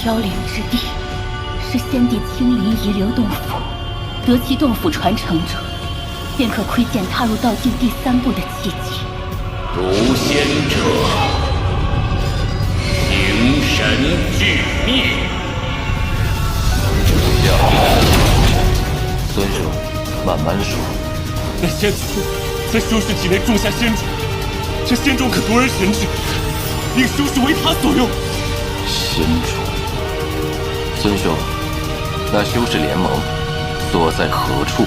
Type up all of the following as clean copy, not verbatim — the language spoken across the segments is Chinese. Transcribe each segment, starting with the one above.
飘零之地，是先帝亲临遗留洞府，得其洞府传承者，便可窥见踏入道境第3步的契机。读仙者，形神俱灭。孙兄，慢慢说。那仙祖在修士体内种下仙种，这仙种可夺人神智，令修士为他所用。仙种，孙兄，那修士联盟所在何处？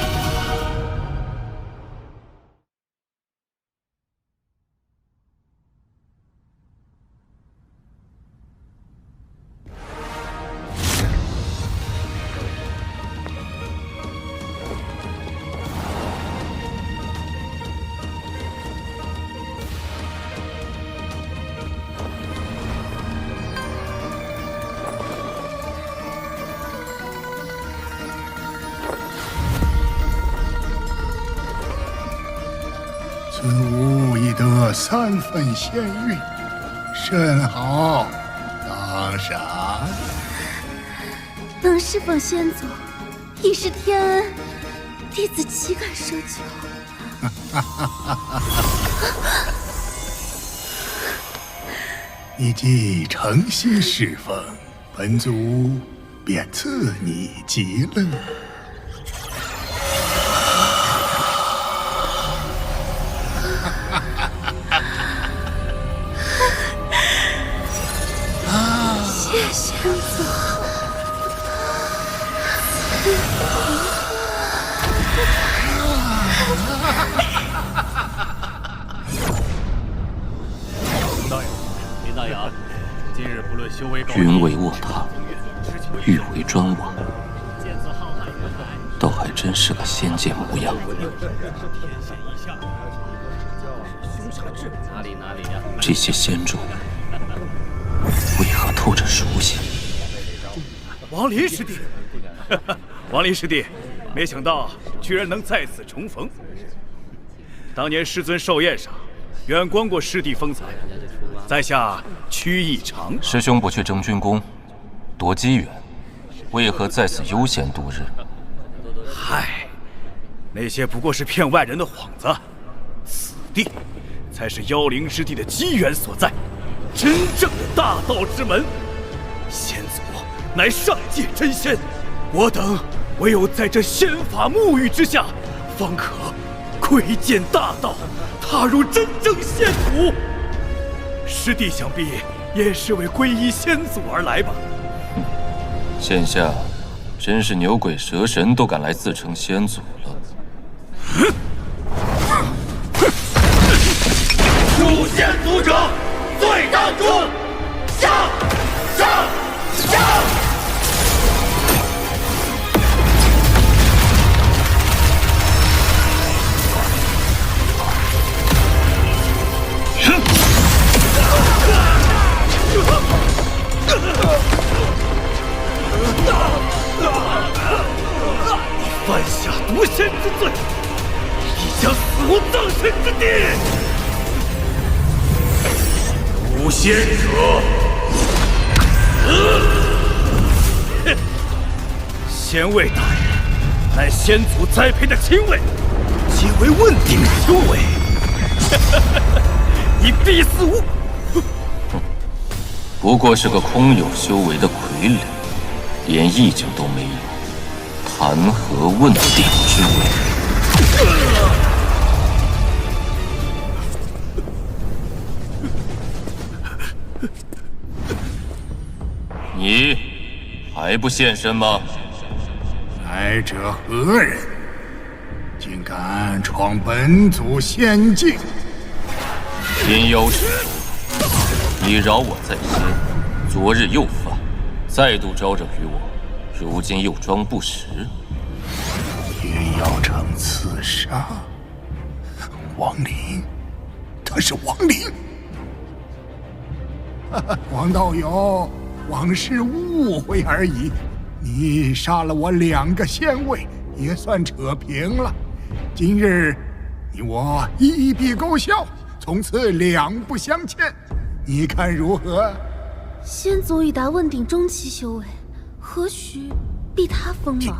孙武已得3分仙运，甚好，当赏。能侍奉先祖，已是天恩，弟子岂敢奢求？你既诚心侍奉，本族便赐你极乐。谢先祖。大爷，林大牙，今日不论修为高低，君为卧榻，玉为砖瓦，倒还真是个仙界模样。这些仙种为何透着熟悉？王林师弟，王林师弟，没想到居然能再次重逢。当年师尊寿宴上，远观过师弟风采，在下屈意长。师兄不去征军功，夺机缘，为何在此悠闲度日？嗨，那些不过是骗外人的幌子，此地才是妖灵之地的机缘所在，真正的大道之门。先祖乃上界真仙，我等唯有在这仙法沐浴之下，方可窥见大道，踏入真正仙府。师弟想必也是为皈依先祖而来吧？现下真是牛鬼蛇神都敢来自称先祖了。入仙族者，罪当诛！上！上！上！犯下夺仙之罪，必将死无葬身之地。无仙者，哼！仙位大人，乃先祖栽培的亲卫，皆为问鼎修为，你必死无！不过是个空有修为的傀儡，连意境都没有，谈何问鼎之位？你还不现身吗？来者何人？竟敢闯本族仙境！天妖使徒，你扰我在先，昨日又犯，再度招惹于我，如今又装不识。天妖城刺杀王林，他是王林。王道友，往事误会而已。你杀了我2个仙位，也算扯平了。今日你我一笔勾销，从此两不相欠。你看如何？先祖已达问鼎中期修为，何须逼他锋芒？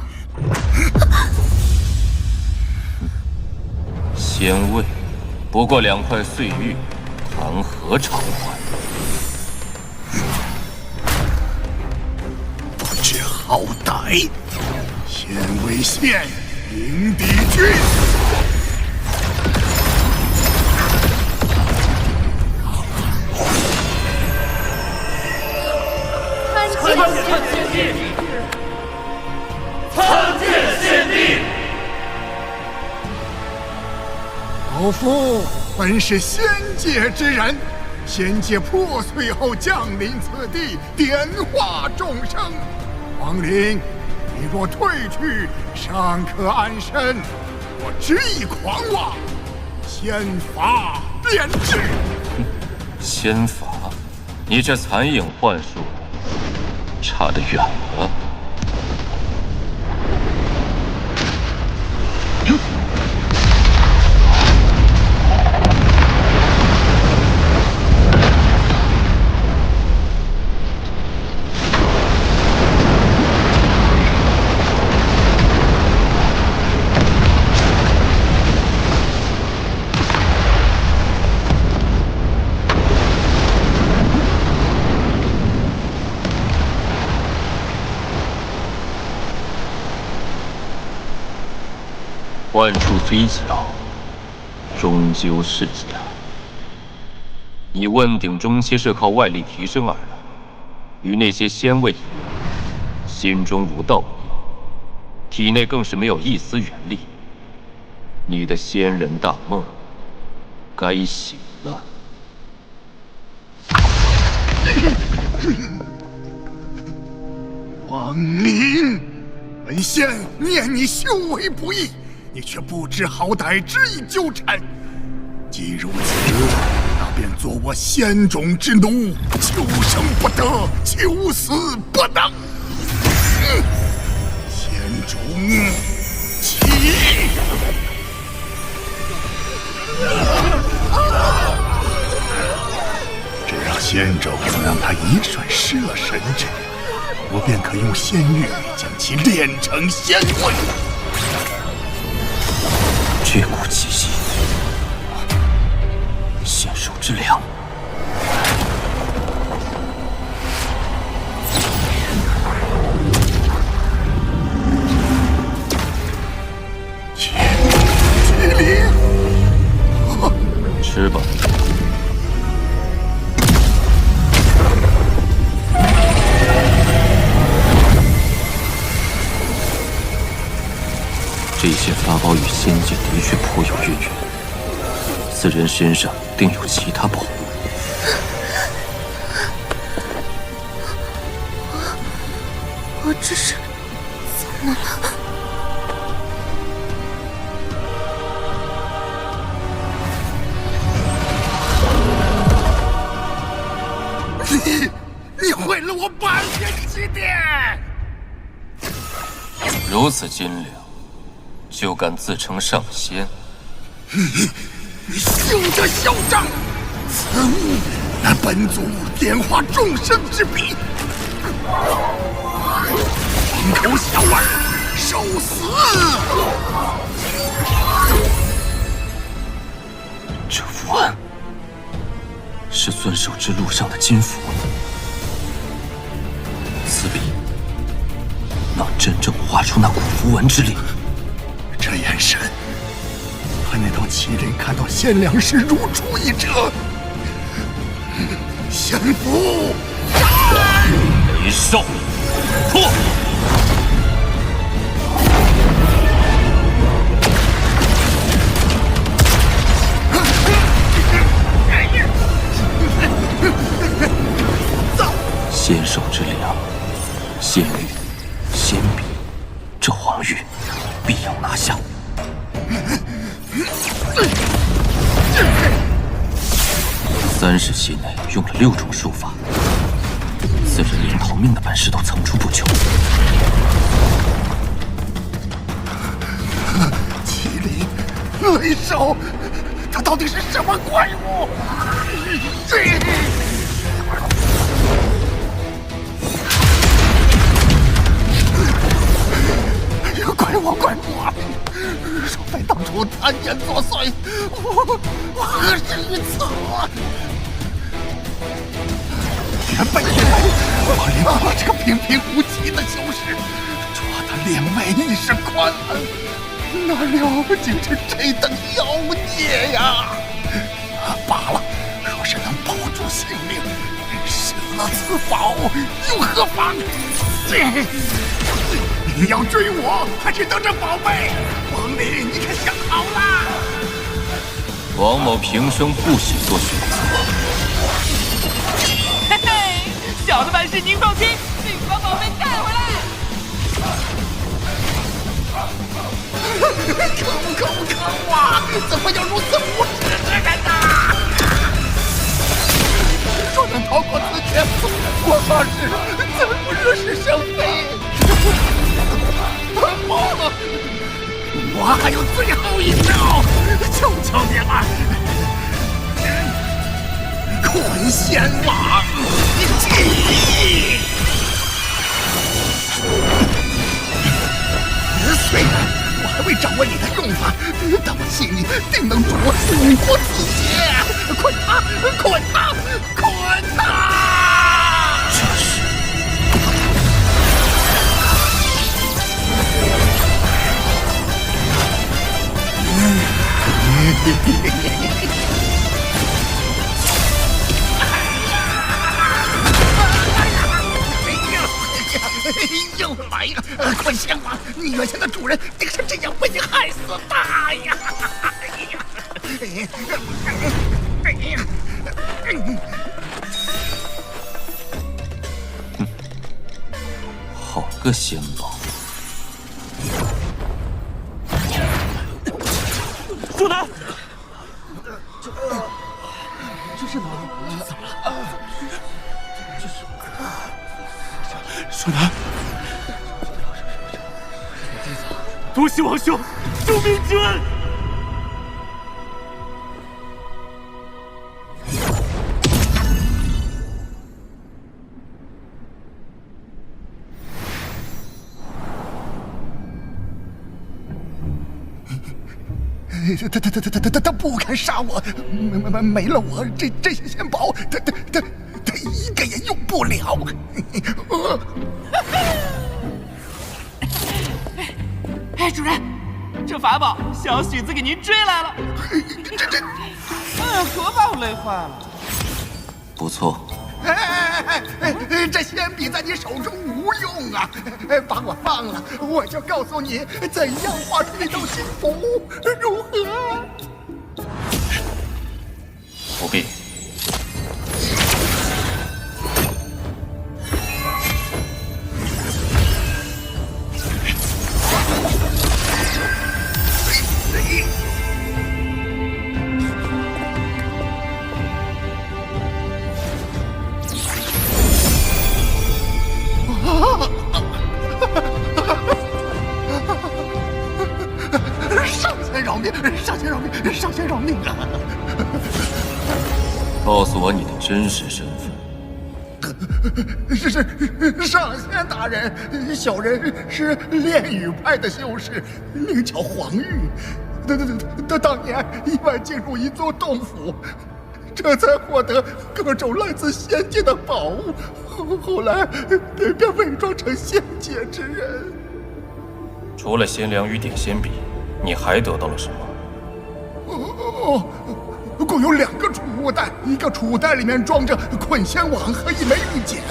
仙位，不过2块碎玉，谈何偿还？不知好歹，仙位县迎敌军。参见先帝！参见先帝！老夫本是仙界之人，仙界破碎后降临此地，点化众生。皇陵，你若退去，尚可安身；我执意狂妄，仙法便至。仙法，你这残影幻术差得远了。万处虽巧，终究是假。你问鼎中期是靠外力提升而来，与那些仙位一样，心中无道义，体内更是没有一丝元力。你的仙人大梦该醒了。王林，本仙念你修为不易，你却不知好歹，执意纠缠。既如此，那便做我仙种之奴，求生不得，求死不能。仙种起！只要仙种能让他一瞬失了神智，我便可用仙玉将其炼成仙位。这股气息，仙手之凉。麒麟，吃吧。这些法宝与仙界的确颇有渊源，此人身上定有其他宝物。我这是怎么了？你毁了我百年积淀！如此斤两，就敢自称上仙？你休得嚣张！此物乃本祖点化众生之笔，金口小儿，受死！这符案是遵守之路上的金符，此笔能真正画出那股符文之力。这眼神，和那头麒麟看到仙良时如出一辙。仙符，雷兽，破！仙手之凉，仙玉，仙笔，这黄玉必要拿下。30息内用了6种术法，此人连逃命的本事都层出不穷。麒麟，雷兽，他到底是什么怪物？莫怪我，若非当初贪言作祟，我何至于此？原本以为我领这个平平无奇的修士，捉得两位一时宽恩，哪料竟是这等妖孽呀！罢了，若是能保住性命，舍了此宝又何妨？你要追我，还是得这宝贝？王林，你可想好了？王某平生不许做选择。嘿嘿，小的办事您放心，请把宝贝带回来。可恶啊！怎么有如此无耻之人呐！若能逃过此劫，我发誓再不惹是生非。不，我还有最后一招，求求你了！坤仙网记！虽然我还未掌握你的用法，但我信你定能助我度过此劫！捆他！捆他！捆他！这是。又来了！坤仙王，你原先的主人定是这样被你害死的呀！好个仙宝！苏南，这是哪儿？怎么了？舒南，多谢王兄救命之恩。他不敢杀我，没了我这些仙宝，他一个也用不了。哎，主人，这法宝小许子给您追来了。哎呀，可把我累坏了。不错。这仙笔在你手中无用啊！把我放了，我就告诉你怎样画出一道心符，如何？不必。上仙饶命啊！告诉我你的真实身份。是上仙大人，小人是炼狱派的修士，名叫黄玉。当年意外进入一座洞府，这才获得各种来自仙界的宝物，后来便伪装成仙界之人。除了仙凉与点仙笔，你还得到了什么？共有2个储物袋，一个储物袋里面装着捆仙网和一枚玉简，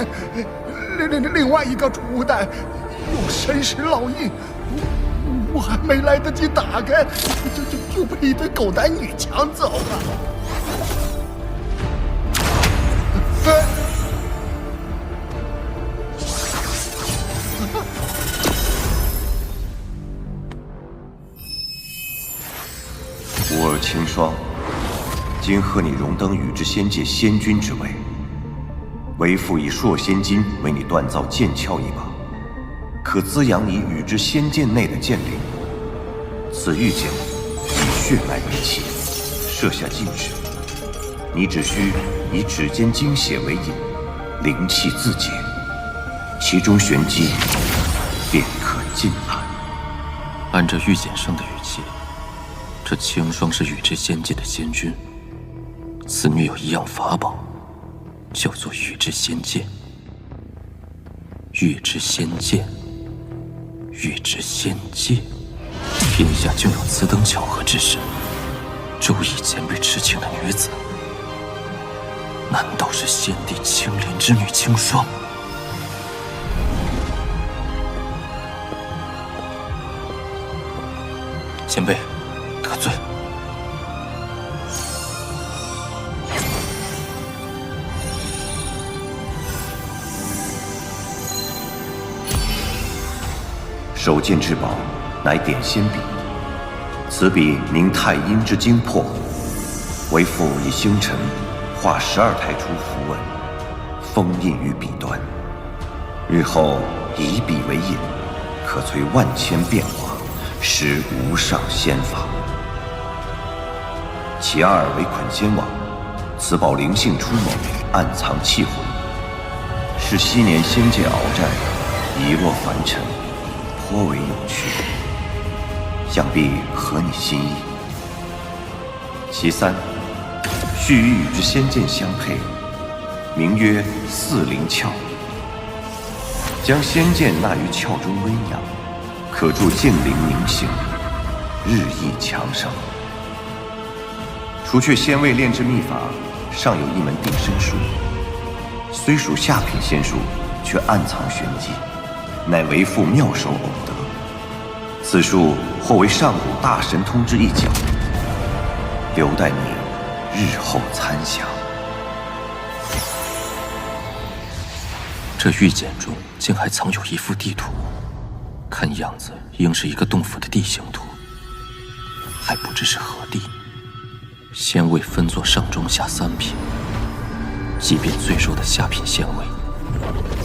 另外一个储物袋有神石烙印，我还没来得及打开，就被一堆狗男女抢走了。吾儿清霜，今贺你荣登宇之仙界仙君之位，为父以烁仙金为你锻造剑鞘一把，可滋养你宇之仙剑内的剑灵。此玉剑以血脉为器，设下禁制，你只需以指尖精血为引，灵气自解，其中玄机便可尽览。按照玉简生的语气，这青霜是宇之仙界的仙君，此女有一样法宝，叫做宇之仙剑。宇之仙剑，宇之仙界，天下竟有此等巧合之事！周易前辈痴情的女子，难道是先帝青莲之女青霜？前辈，得罪。手剑之宝，乃点仙笔。此笔凝太阴之精魄，为父以星辰画12太初符文，封印于笔端。日后以笔为引，可摧万千变化，施无上仙法。其二为捆仙网，此宝灵性出猛，暗藏气魂，是昔年仙界鏖战遗落凡尘，颇为有趣，想必合你心意。其三，须与宇之仙剑相配，名曰四灵窍。将仙剑纳于窍中温养，可助剑灵凝形，日益强盛。除却仙位炼制秘法，尚有一门定身术，虽属下品仙术，却暗藏玄机，乃为父妙手偶得。此术或为上古大神通之一角，留待你日后参详。这玉简中竟还藏有一幅地图，看样子应是一个洞府的地形图，还不知是何地。仙位分作上中下3品，即便最弱的下品仙位，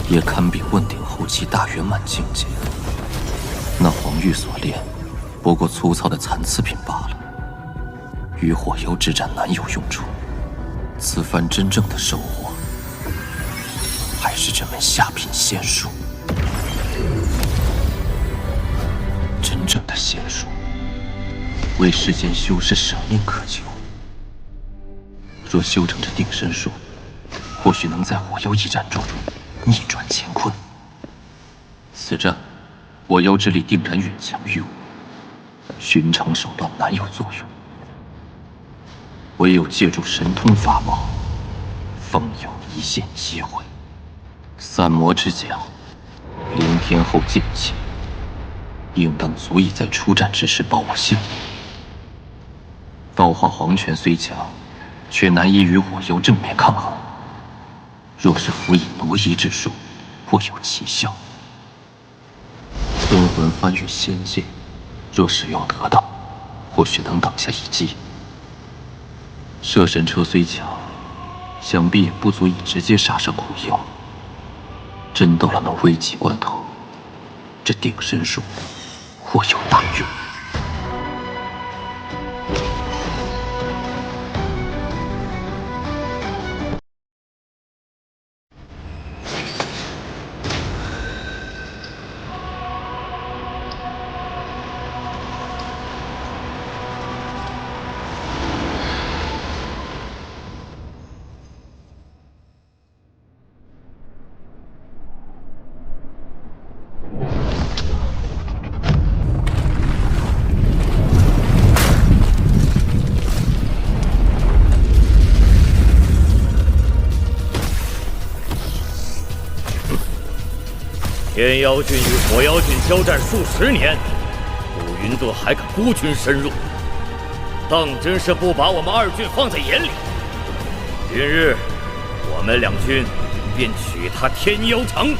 也堪比问鼎后期大圆满境界。那黄玉所炼，不过粗糙的残次品罢了，与火妖之战难有用处。此番真正的收获，还是这门下品仙术。真正的仙术，为世间修士舍命渴求。若修成这定身术，或许能在火妖一战中逆转乾坤。此战，火妖之力定然远强于我，寻常手段难有作用，唯有借助神通法宝，方有一线机会。散魔之甲，灵天后剑气，应当足以在出战之时保我性命。造化黄泉虽强，却难以与火妖正面抗衡。若是辅以挪移之术，或有奇效。吞魂翻越仙界，若使用得当，或许能挡下一击。摄神车虽强，想必也不足以直接杀伤火妖。真到了那危急关头，这定身术或有大用。天妖郡与火妖郡交战数10年，古云顿还敢孤军深入，当真是不把我们2郡放在眼里。今日我们2军便取他天妖城，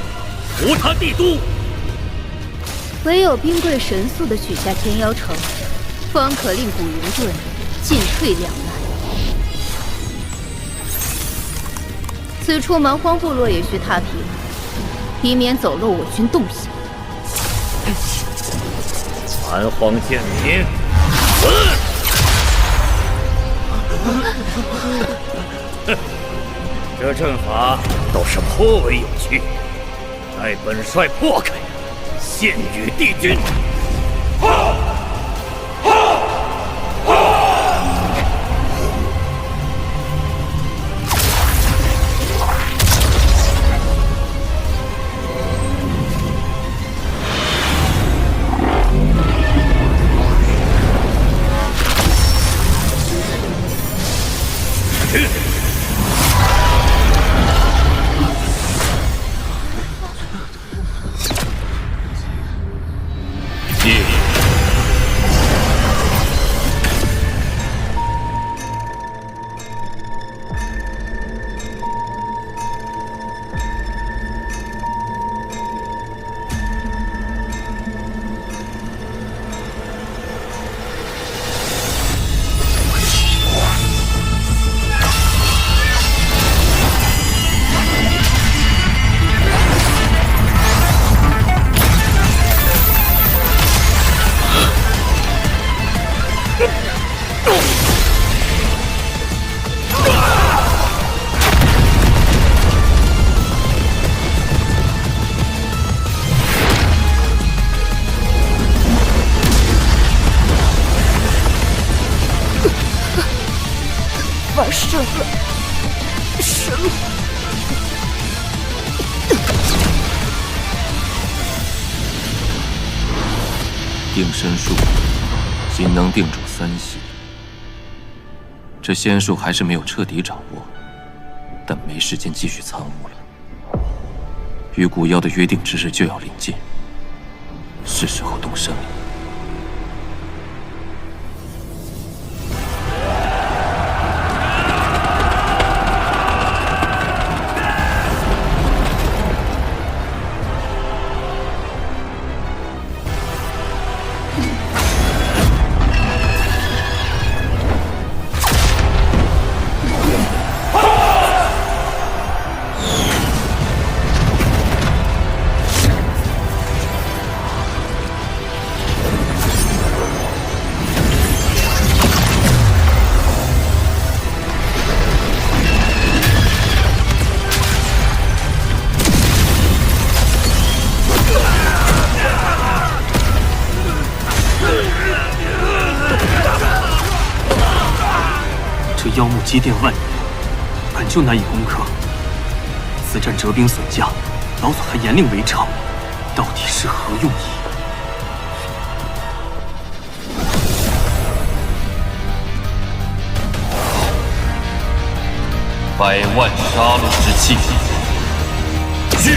屠他帝都。唯有兵贵神速地取下天妖城，方可令古云顿进退两难。此处蛮荒部落也需踏平，以免走漏我军动向。蛮荒贱民，死！这阵法倒是颇为有趣，待本帅破开，献与帝君。完胜了，神了！定身术仅能定住3息，这仙术还是没有彻底掌握，但没时间继续参悟了。与古妖的约定之日就要临近，是时候动身了。妖木积淀万年，本就难以攻克。此战折兵损将，老祖还严令围城，到底是何用意？百万杀戮之气，去！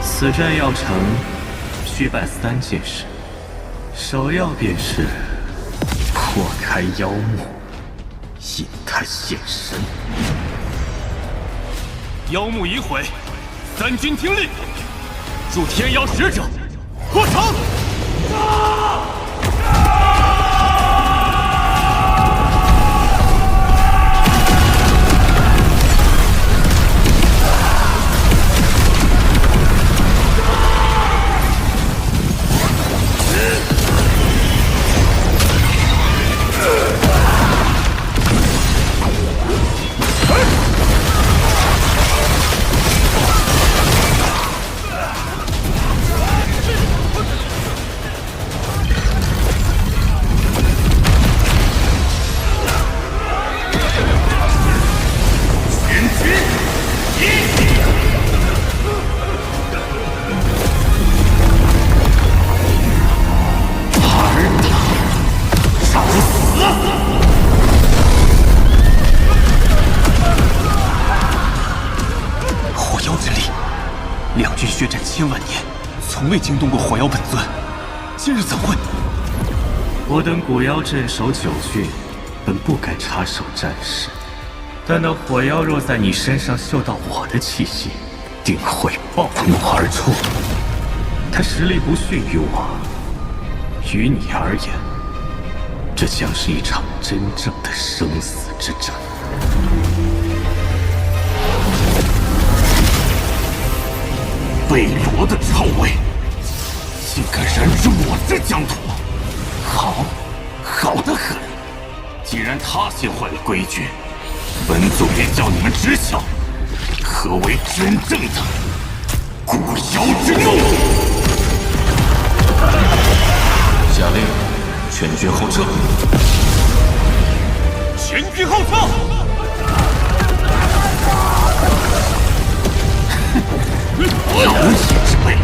此战要成，需办3件事，首要便是破开妖木，引他现身。妖木已毁，3军听令，助天妖使者破城！血战千万年，从未惊动过火妖本尊，今日怎会？我等古妖镇守9郡，本不敢插手战事，但那火妖若在你身上嗅到我的气息，定会暴怒而出。他实力不逊于我，于你而言，这将是一场真正的生死之战。贝罗的臭味，竟敢染指我之疆土！好，好得很。既然他先坏了规矩，本祖便叫你们知晓何为真正的古妖之怒。下令，全军后撤！全军后撤！妖邪之辈，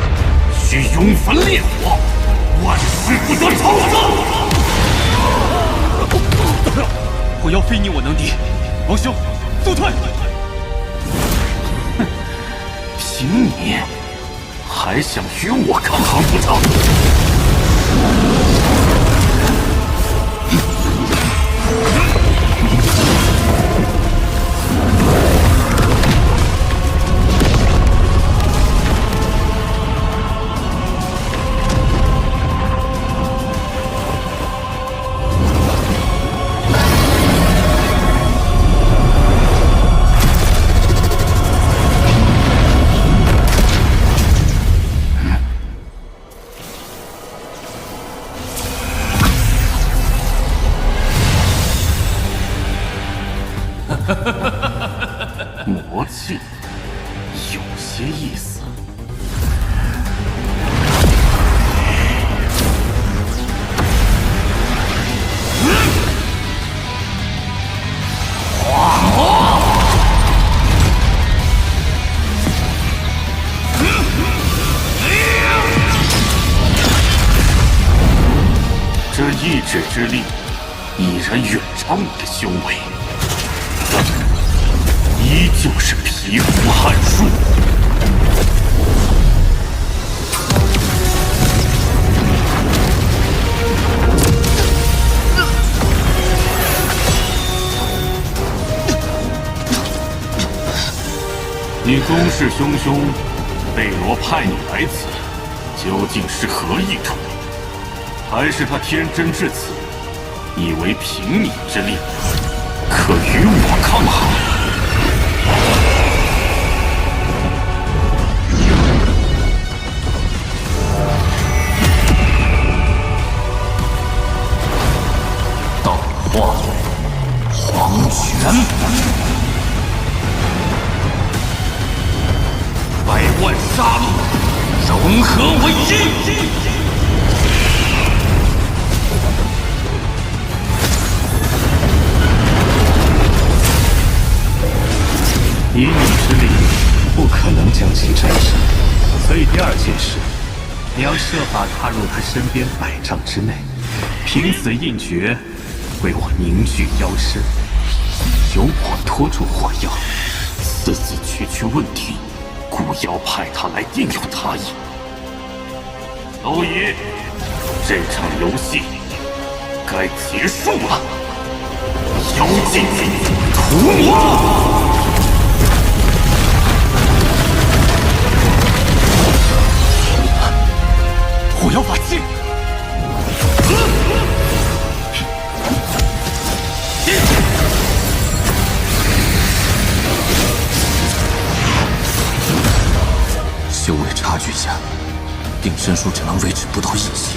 需永焚烈火，万事不得超生。火妖非你我能敌，王兄，速退！哼，凭你还想与我抗衡不成？魔镜有些意思。这意志之力已然远超你的修为。依旧是皮肤撼术。你公事汹汹，贝罗派你来此，究竟是何意图？还是他天真至此，以为凭你之力可与我抗衡？道化黄泉，百万杀戮融合为一。以你之力，不可能将其战胜，所以第二件事，你要设法踏入他身边100丈之内，凭此印诀，为我凝聚妖身，由我拖住火妖，此次区区问题，古妖派他来定有他意。蝼蚁，这场游戏该结束了。妖精屠魔！火妖法器，修为差距下，定身术只能维持不到1级，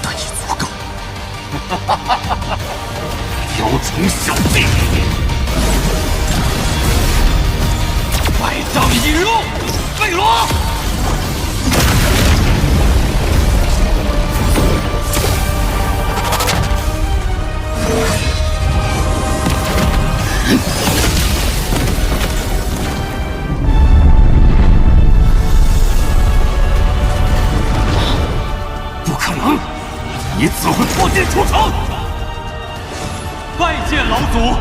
但已足够。雕虫小技，百丈引入，贝罗。不可能！你怎会破剑出城？拜见老祖。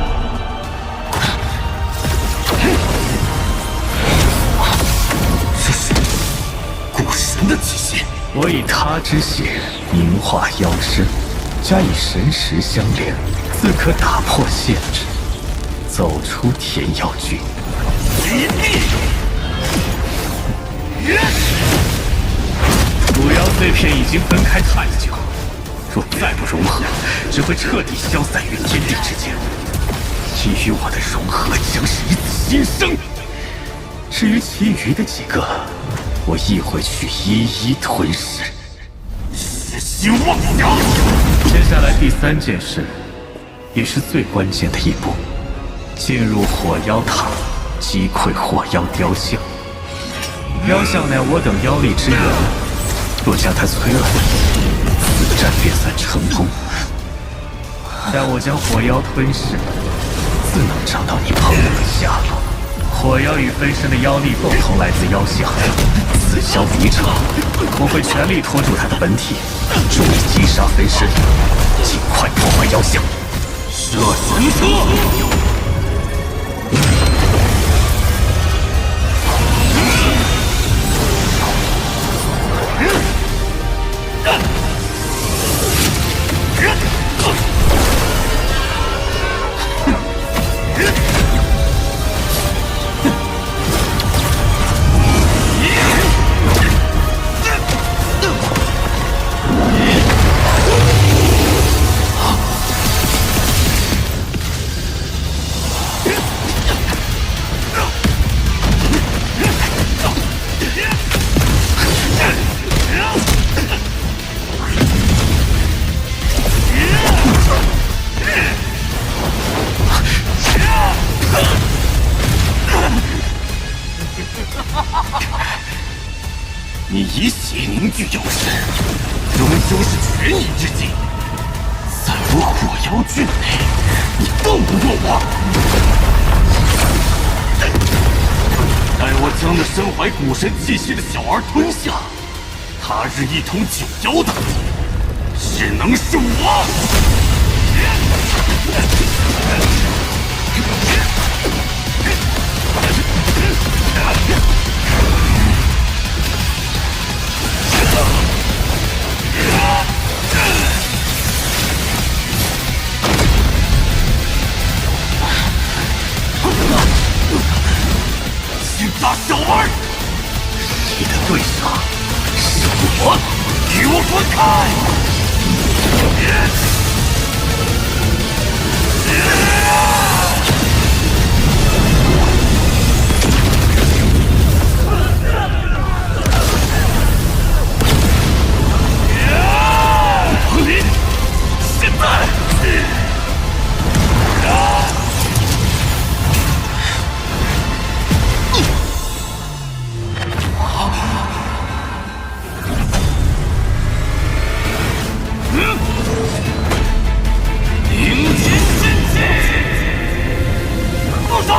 这是古神的气息。我以他之血凝化妖身，加以神识相连，自可打破限制。走出天妖郡。古妖碎片已经分开太久，若再不融合，只会彻底消散于天地之间。你与我的融合将是一次新生。至于其余的几个，我亦会去一一吞噬。痴心妄想！接下来第3件事，也是最关键的一步，进入火妖塔，击溃火妖雕像。雕像乃我等妖力之源，若将它摧毁，此战便算成功。待我将火妖吞噬，自能找到你朋友的下落。火妖与分身的妖力共同来自妖像，此消彼长，我会全力拖住他的本体，助力击杀分身，尽快破坏妖像。射神车！你以血凝聚妖神，终究是权宜之计。在我火妖郡内，你斗不过我。待我将那身怀古神气息的小儿吞下，他日一统九妖的，只能是我。姓大小儿，你的对手是我，与我滚开！现在！凝结仙气，住手！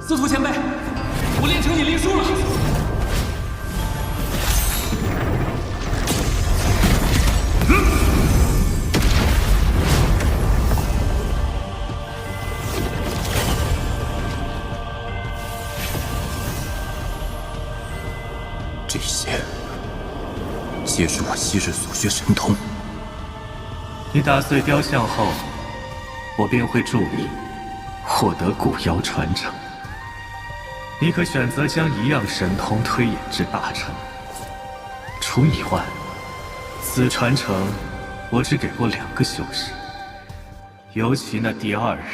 司徒前辈，我炼成引灵术了。这些皆是我昔日所学神通。你打碎雕像后，我便会助你获得古妖传承。你可选择将一样神通推演至大成。除你外，此传承我只给过2个修士，尤其那第2人，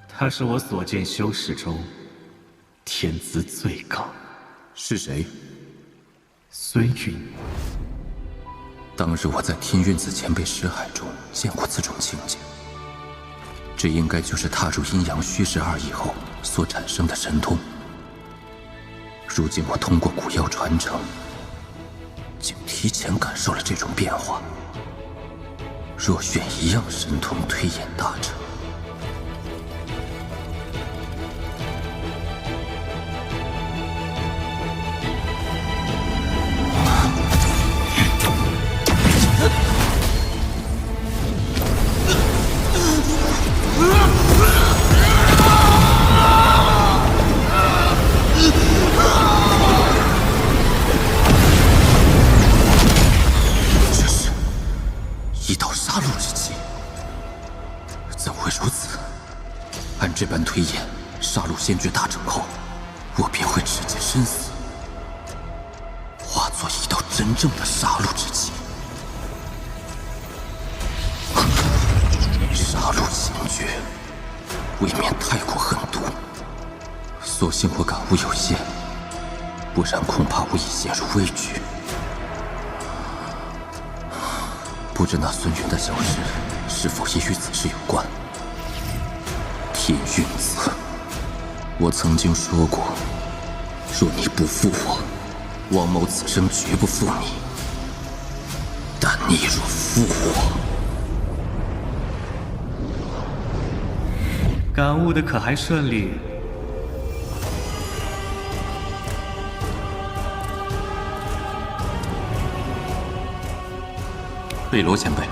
他是我所见修士中天资最高。是谁？孙韵。当日我在天韵子前辈识海中见过此种境界，这应该就是踏入阴阳虚实2义后所产生的神通。如今我通过古妖传承，竟提前感受了这种变化。若选一样神通推演大成，这是一道杀戮之气。怎会如此？按这般推演，杀戮先决大成后，我便会直接身死，化作一道真正的杀戮之气。杀戮先决，未免太过狠毒。所幸我感悟有限，不然恐怕我已陷入危局。不知那孙云的消失是否也与此事有关？天韵子，我曾经说过，若你不负我，王某此生绝不负你。但你若负我，感悟的可还顺利？贝罗前辈，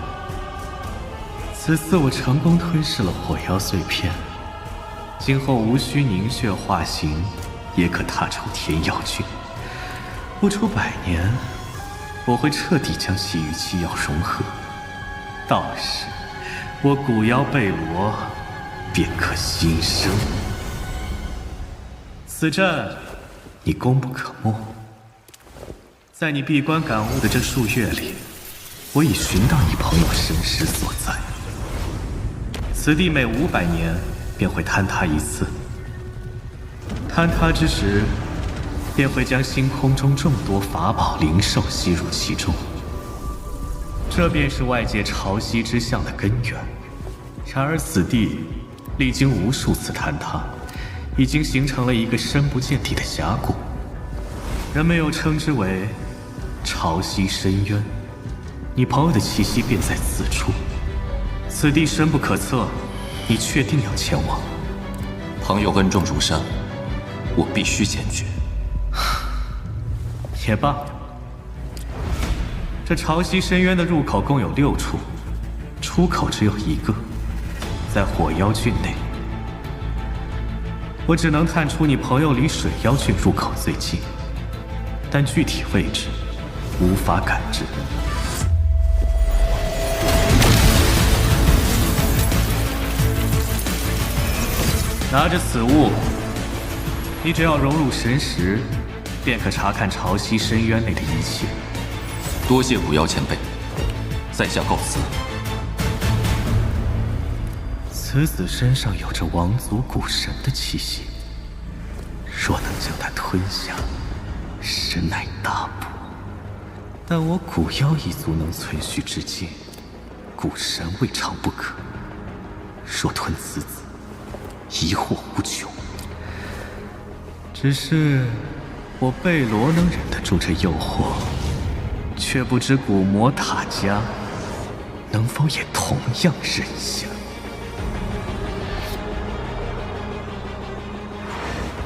此次我成功吞噬了火妖碎片，今后无需凝血化形，也可踏出天妖郡。不出100年，我会彻底将其与七妖融合，到时我古妖贝罗便可新生。此阵你功不可没。在你闭关感悟的这数月里，我已寻到你朋友神识所在。此地每500年便会坍塌一次，坍塌之时，便会将星空中众多法宝灵兽吸入其中。这便是外界潮汐之象的根源。然而此地历经无数次坍塌，已经形成了一个深不见底的峡谷，人们又称之为潮汐深渊。你朋友的气息便在此处，此地深不可测，你确定要前往？朋友恩重如山，我必须前去。也罢，这潮汐深渊的入口共有6处，出口只有1个，在火妖郡内。我只能探出你朋友离水妖郡入口最近，但具体位置无法感知。拿着此物，你只要融入神识，便可查看潮汐深渊内的一切。多谢古妖前辈，在下告辞。此子身上有着王族古神的气息，若能将他吞下，实乃大补。但我古妖一族能存续至今，古神未尝不可。若吞此子，疑惑无穷。只是我贝罗能忍得住这诱惑，却不知古魔塔家能否也同样忍下。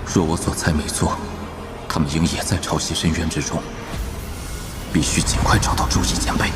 若我所猜没错，他们应也在潮汐深渊之中，必须尽快找到朱熹前辈。